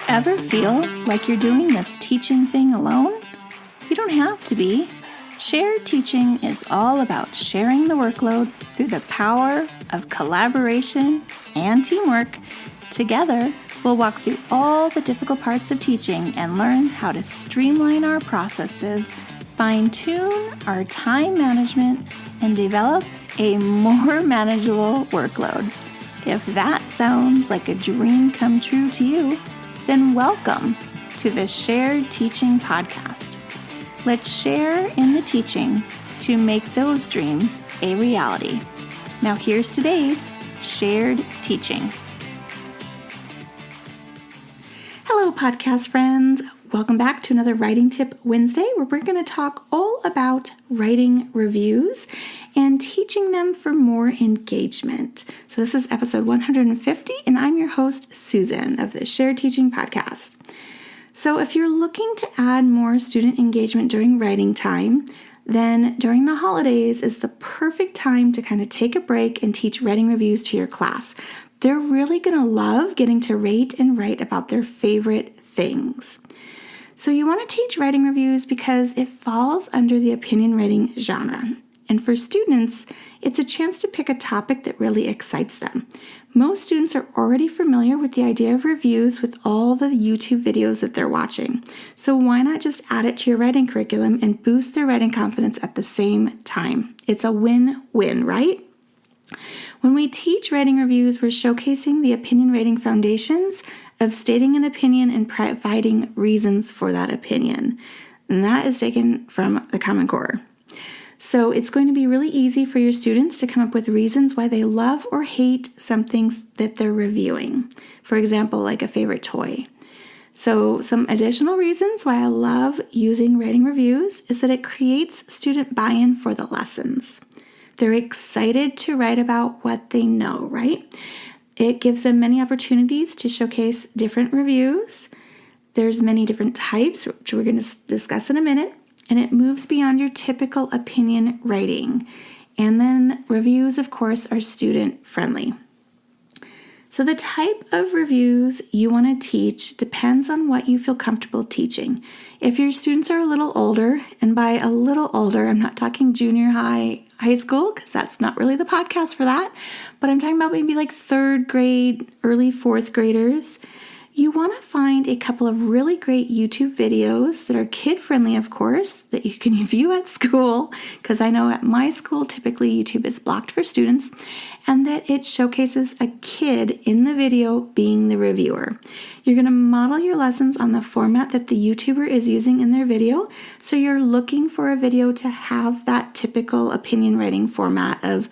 Ever feel like you're doing this teaching thing alone? You don't have to be. Shared teaching is all about sharing the workload through the power of collaboration and teamwork. Together, we'll walk through all the difficult parts of teaching and learn how to streamline our processes, fine-tune our time management, and develop a more manageable workload. If that sounds like a dream come true to you, then welcome to the Shared Teaching Podcast. Let's share in the teaching to make those dreams a reality. Now here's today's Shared Teaching. Hello, podcast friends. Welcome back to another Writing Tip Wednesday, where we're going to talk all about writing reviews and teaching them for more engagement. So this is episode 150, and I'm your host, Susan, of the Shared Teaching Podcast. So if you're looking to add more student engagement during writing time, then during the holidays is the perfect time to kind of take a break and teach writing reviews to your class. They're really going to love getting to rate and write about their favorite things. So you want to teach writing reviews because it falls under the opinion writing genre. And for students, it's a chance to pick a topic that really excites them. Most students are already familiar with the idea of reviews with all the YouTube videos that they're watching. So why not just add it to your writing curriculum and boost their writing confidence at the same time? It's a win-win, right? When we teach writing reviews, we're showcasing the opinion writing foundations of stating an opinion and providing reasons for that opinion. And that is taken from the Common Core. So it's going to be really easy for your students to come up with reasons why they love or hate something that they're reviewing. For example, like a favorite toy. So some additional reasons why I love using writing reviews is that it creates student buy-in for the lessons. They're excited to write about what they know, right? It gives them many opportunities to showcase different reviews. There's many different types, which we're going to discuss in a minute. And it moves beyond your typical opinion writing. And then reviews, of course, are student friendly. So the type of reviews you want to teach depends on what you feel comfortable teaching. If your students are a little older, and by a little older, I'm not talking junior high school, because that's not really the podcast for that, but I'm talking about maybe like third grade, early fourth graders, you want to find a couple of really great YouTube videos that are kid-friendly, of course, that you can view at school, because I know at my school, typically YouTube is blocked for students, and that it showcases a kid in the video being the reviewer. You're going to model your lessons on the format that the YouTuber is using in their video, so you're looking for a video to have that typical opinion writing format of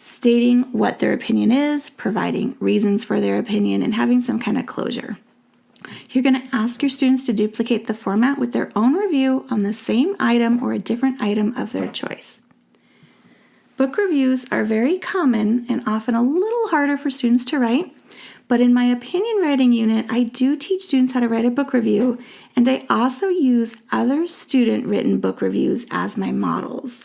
stating what their opinion is, providing reasons for their opinion, and having some kind of closure. You're going to ask your students to duplicate the format with their own review on the same item or a different item of their choice. Book reviews are very common and often a little harder for students to write, but in my opinion writing unit, I do teach students how to write a book review, and I also use other student-written book reviews as my models.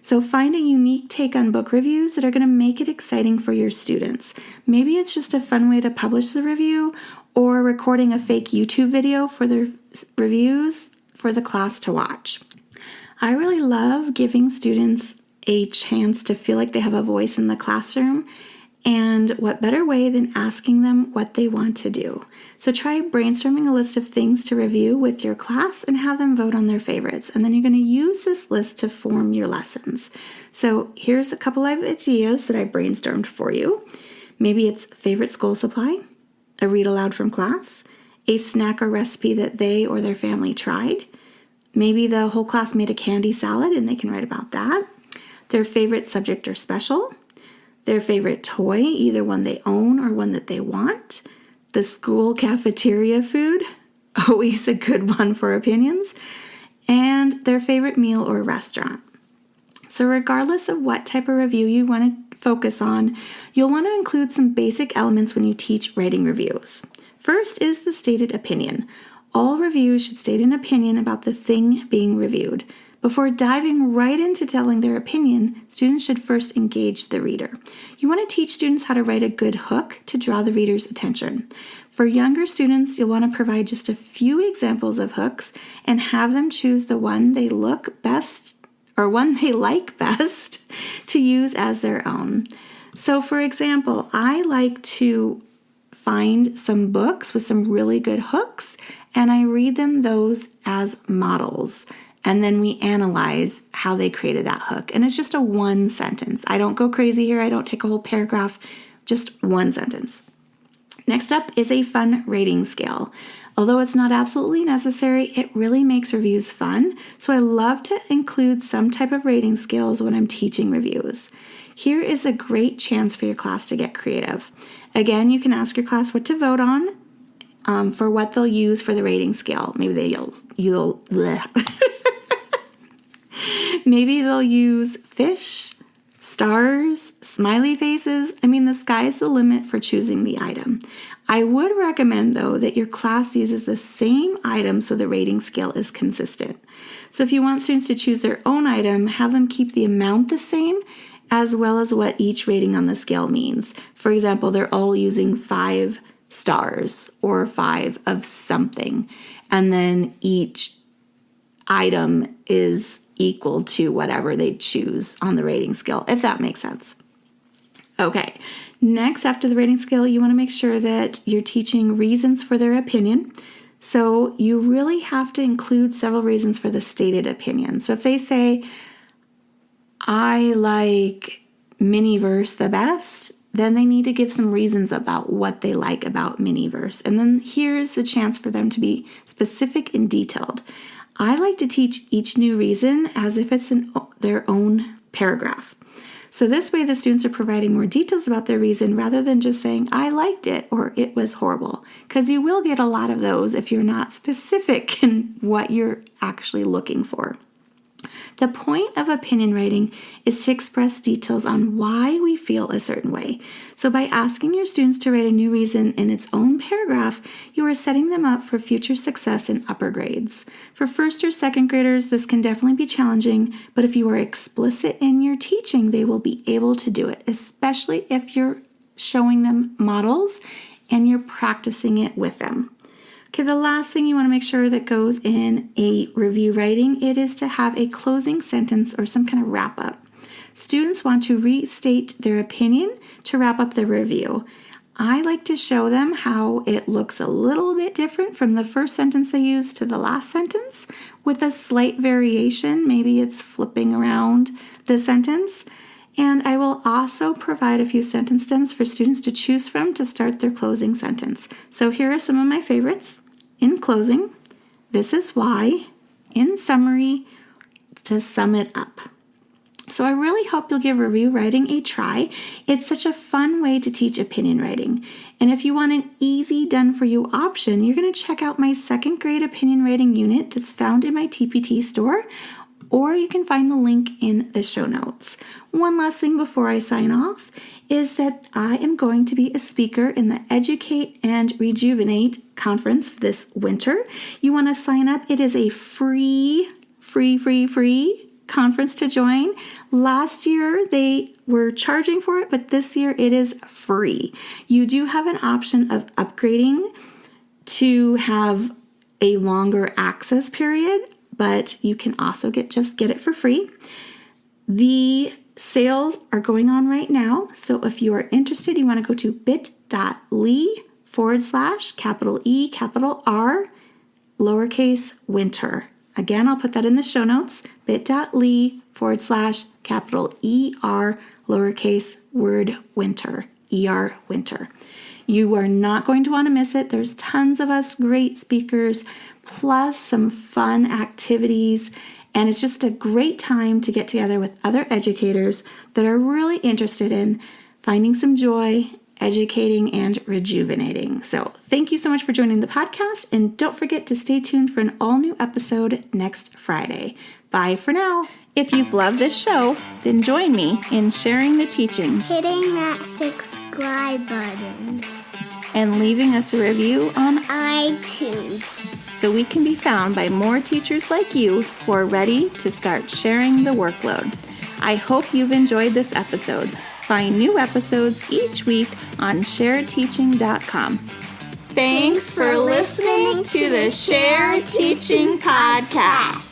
So find a unique take on book reviews that are going to make it exciting for your students. Maybe it's just a fun way to publish the review, or recording a fake YouTube video for their reviews for the class to watch. I really love giving students a chance to feel like they have a voice in the classroom, and what better way than asking them what they want to do. So try brainstorming a list of things to review with your class and have them vote on their favorites. And then you're going to use this list to form your lessons. So here's a couple of ideas that I brainstormed for you. Maybe it's favorite school supply, a read aloud from class, a snack or recipe that they or their family tried. Maybe the whole class made a candy salad and they can write about that. Their favorite subject or special. Their favorite toy, either one they own or one that they want. The school cafeteria food, always a good one for opinions. And their favorite meal or restaurant. So regardless of what type of review you want to focus on, you'll want to include some basic elements when you teach writing reviews. First is the stated opinion. All reviews should state an opinion about the thing being reviewed. Before diving right into telling their opinion, students should first engage the reader. You want to teach students how to write a good hook to draw the reader's attention. For younger students, you'll want to provide just a few examples of hooks and have them choose the one they like best to use as their own. So for example, I like to find some books with some really good hooks and I read them those as models. And then we analyze how they created that hook. And it's just a one sentence. I don't go crazy here. I don't take a whole paragraph, just one sentence. Next up is a fun rating scale. Although it's not absolutely necessary, it really makes reviews fun. So I love to include some type of rating scales when I'm teaching reviews. Here is a great chance for your class to get creative. Again, you can ask your class what to vote on for what they'll use for the rating scale. Maybe they'll use fish, stars, smiley faces. The sky's the limit for choosing the item. I would recommend, though, that your class uses the same item so the rating scale is consistent. So if you want students to choose their own item, have them keep the amount the same, as well as what each rating on the scale means. For example, they're all using 5 stars or 5 of something, and then each item is equal to whatever they choose on the rating scale, if that makes sense. Okay, next, after the rating scale, you want to make sure that you're teaching reasons for their opinion. So you really have to include several reasons for the stated opinion. So if they say, I like Miniverse the best, then they need to give some reasons about what they like about Miniverse. And then here's a chance for them to be specific and detailed. I like to teach each new reason as if it's in their own paragraph. So this way the students are providing more details about their reason rather than just saying, I liked it or it was horrible. Because you will get a lot of those if you're not specific in what you're actually looking for. The point of opinion writing is to express details on why we feel a certain way. So by asking your students to write a new reason in its own paragraph, you are setting them up for future success in upper grades. For first or second graders, this can definitely be challenging, but if you are explicit in your teaching, they will be able to do it, especially if you're showing them models and you're practicing it with them. Okay, the last thing you want to make sure that goes in a review writing, it is to have a closing sentence or some kind of wrap up. Students want to restate their opinion to wrap up the review. I like to show them how it looks a little bit different from the first sentence they used to the last sentence with a slight variation. Maybe it's flipping around the sentence. And I will also provide a few sentence stems for students to choose from to start their closing sentence. So here are some of my favorites. In closing, this is why. In summary, to sum it up. So I really hope you'll give review writing a try. It's such a fun way to teach opinion writing. And if you want an easy done-for-you option, you're going to check out my second grade opinion writing unit that's found in my TPT store, or you can find the link in the show notes. One last thing before I sign off is that I am going to be a speaker in the Educate and Rejuvenate conference this winter. You want to sign up. It is a free conference to join. Last year they were charging for it, but this year it is free. You do have an option of upgrading to have a longer access period, but you can also get it for free. The sales are going on right now, so if you are interested, you want to go to bit.ly/R_winter. Again, I'll put that in the show notes, bit.ly/ER_winter, ER winter. You are not going to want to miss it. There's tons of us great speakers, plus some fun activities, and it's just a great time to get together with other educators that are really interested in finding some joy, educating, and rejuvenating. So thank you so much for joining the podcast, and don't forget to stay tuned for an all-new episode next Friday. Bye for now. If you've loved this show, then join me in sharing the teaching, hitting that subscribe button, and leaving us a review on iTunes. so we can be found by more teachers like you who are ready to start sharing the workload. I hope you've enjoyed this episode. Find new episodes each week on sharedteaching.com. Thanks for listening to the Shared Teaching Podcast.